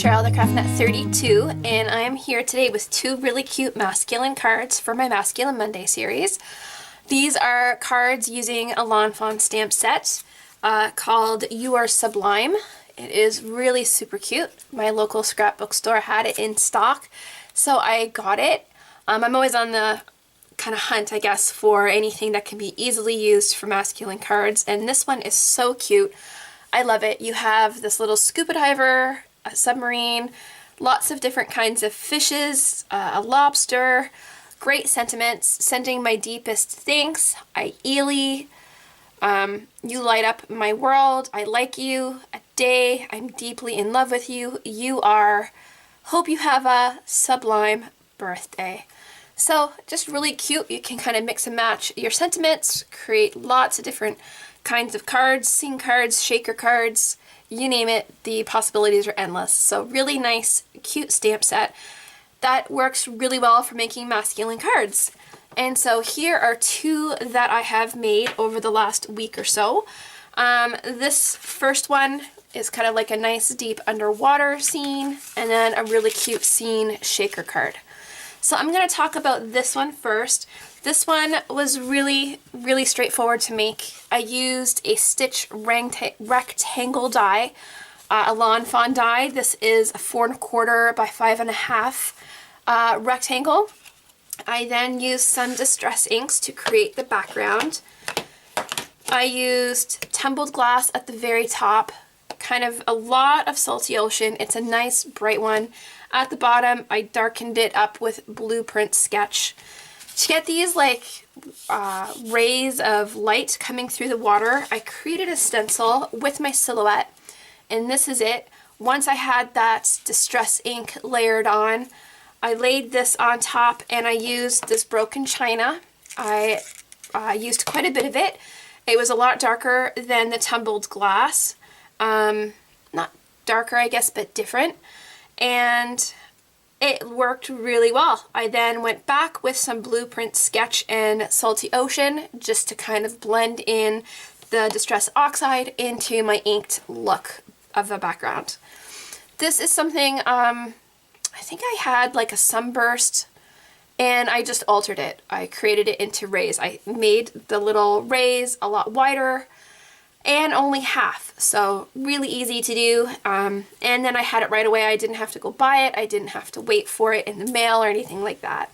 Cheryl, the CraftNet 32, and I am here today with two really cute masculine cards for my Masculine Monday series. These are cards using a Lawn Fawn stamp set called You Are Sublime. It is really super cute. My local scrapbook store had it in stock, so I got it. I'm always on the kind of hunt, I guess, for anything that can be easily used for masculine cards, and this one is so cute. I love it. You have this little scuba diver, a submarine, lots of different kinds of fishes, a lobster, great sentiments, sending my deepest thanks, I Ely, you light up my world, I like you, a day, I'm deeply in love with you, you are, hope you have a sublime birthday. So just really cute. You can kind of mix and match your sentiments, create lots of different kinds of cards, scene cards, shaker cards, you name it, the possibilities are endless. So really nice, cute stamp set that works really well for making masculine cards. And so here are two that I have made over the last week or so. This first one is kind of like a nice deep underwater scene, and then a really cute scene shaker card. So I'm going to talk about this one first. This one was really straightforward to make. I used a stitch rectangle die, a Lawn Fawn die. This is a 4 1/4 by 5.5 rectangle. I then used some distress inks to create the background. I used tumbled glass at the very top, kind of a lot of salty ocean. It's a nice bright one. At the bottom, I darkened it up with blueprint sketch. To get these like rays of light coming through the water, I created a stencil with my silhouette, and this is it. Once I had that distress ink layered on, I laid this on top, and I used this broken china. I used quite a bit of it. It was a lot darker than the tumbled glass. Not darker, I guess, but different. And it worked really well. I then went back with some blueprint sketch and salty ocean just to kind of blend in the distress oxide into my inked look of the background. This is something, I think I had like a sunburst, and I just altered it. I created it into rays. I made the little rays a lot wider and only half, so really easy to do. And then I had it right away. I didn't have to go buy it. I didn't have to wait for it in the mail or anything like that.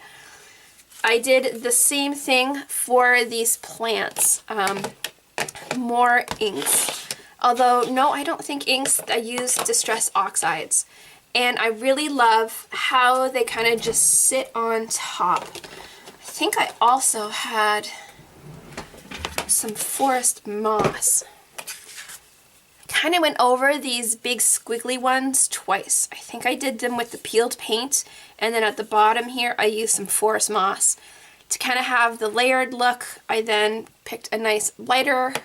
I did the same thing for these plants. More inks. Although, no, I don't think inks. I used distress oxides. And I really love how they kind of just sit on top. I think I also had some forest moss. Kind of went over these big squiggly ones twice. I think I did them with the peeled paint, and then at the bottom here I used some forest moss to kind of have the layered look. I then picked a nice lighter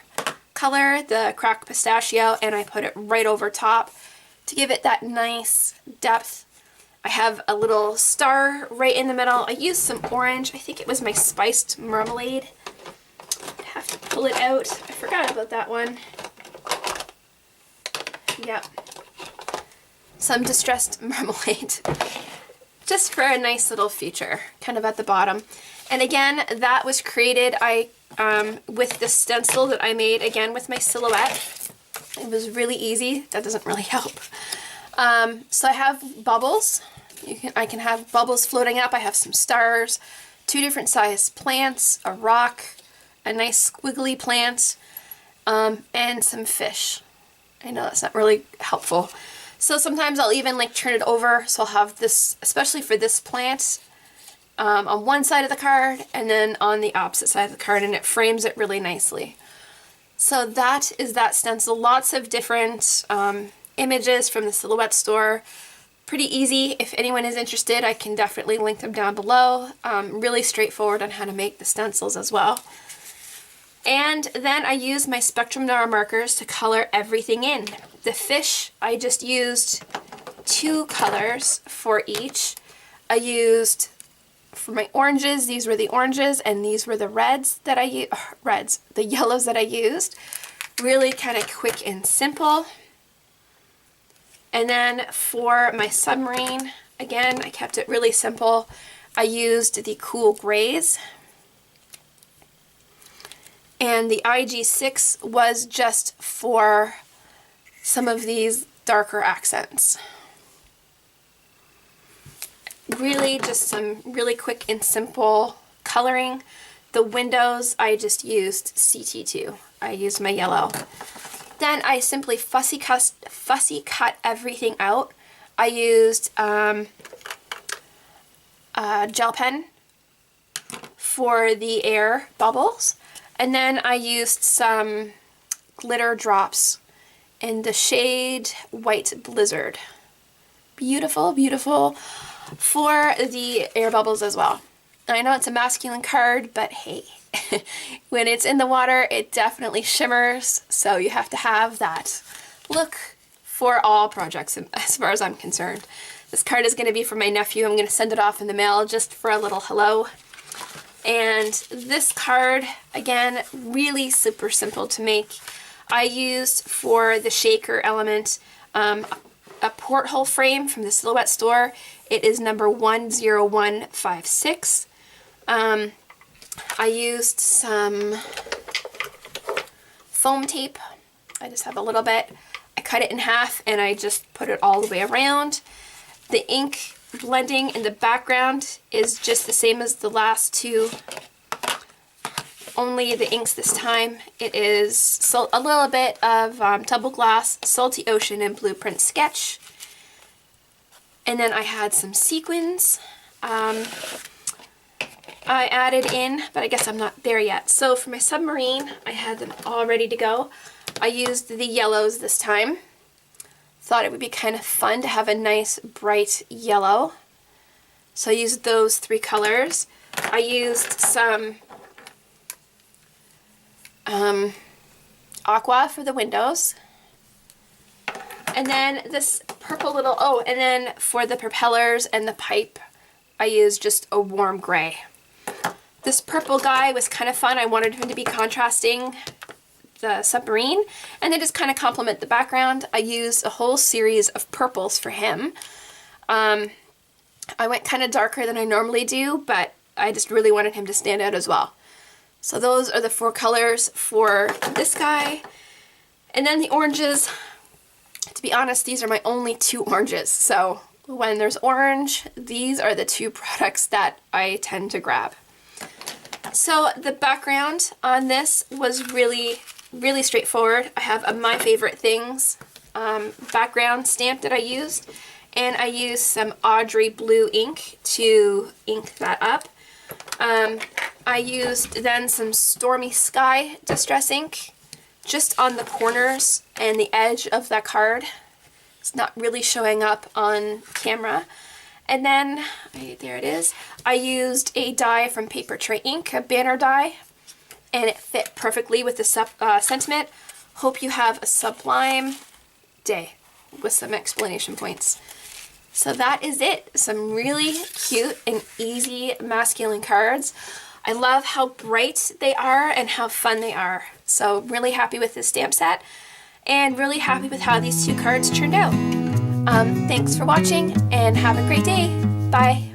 color, the cracked pistachio, and I put it right over top to give it that nice depth. I have a little star right in the middle. I used some orange. I think it was my spiced marmalade. I have to pull it out. I forgot about that one. Yep, some distressed marmalade, just for a nice little feature, kind of at the bottom. And again, that was created with the stencil that I made, again, with my silhouette. It was really easy. That doesn't really help. So I have bubbles. I can have bubbles floating up. I have some stars, 2 different size plants, a rock, a nice squiggly plant, and some fish. I know that's not really helpful. So sometimes I'll even like turn it over, so I'll have this, especially for this plant, on one side of the card and then on the opposite side of the card, and it frames it really nicely. So that is that stencil. Lots of different images from the Silhouette store. Pretty easy. If anyone is interested, I can definitely link them down below. Really straightforward on how to make the stencils as well. And then I used my Spectrum Noir markers to color everything in. The fish, I just used 2 colors for each. I used, for my oranges, these were the oranges, and these were the reds that I used, the yellows that I used. Really kind of quick and simple. And then for my submarine, again, I kept it really simple. I used the cool grays. And the IG6 was just for some of these darker accents. Really just some really quick and simple coloring. The windows, I just used CT2. I used my yellow. Then I simply fussy cut everything out. I used a gel pen for the air bubbles. And then I used some glitter drops in the shade White Blizzard. Beautiful, beautiful for the air bubbles as well. I know it's a masculine card, but hey, when it's in the water, it definitely shimmers, so you have to have that look for all projects as far as I'm concerned. This card is going to be for my nephew. I'm going to send it off in the mail just for a little hello. And this card, again, really super simple to make. I used for the shaker element a porthole frame from the Silhouette store. It is number 10156. I used some foam tape. I just have a little bit. I cut it in half and I just put it all the way around. The ink blending in the background is just the same as the last two, only the inks this time. It is a little bit of Double Glass, Salty Ocean, and Blueprint Sketch. And then I had some sequins. I added in, but I guess I'm not there yet. So for my submarine, I had them all ready to go. I used the yellows this time. Thought it would be kind of fun to have a nice bright yellow. So I used those three colors. I used some aqua for the windows. And then this purple little, and then for the propellers and the pipe, I used just a warm gray. This purple guy was kind of fun. I wanted him to be contrasting the submarine and then just kind of complement the background. I used a whole series of purples for him. I went kind of darker than I normally do, but I just really wanted him to stand out as well. So those are the four colors for this guy. And then the oranges, to be honest, these are my only two oranges. So when there's orange, these are the two products that I tend to grab. So the background on this was really straightforward. I have my favorite things background stamp that I used, and I used some Audrey blue ink to ink that up. I used then some Stormy Sky distress ink just on the corners and the edge of that card. It's not really showing up on camera. And then, there it is, I used a die from Paper Tray Ink, a banner die, and it fit perfectly with the sentiment. Hope you have a sublime day, with some explanation points. So that is it. Some really cute and easy masculine cards. I love how bright they are and how fun they are. So really happy with this stamp set and really happy with how these two cards turned out. Thanks for watching and have a great day. Bye.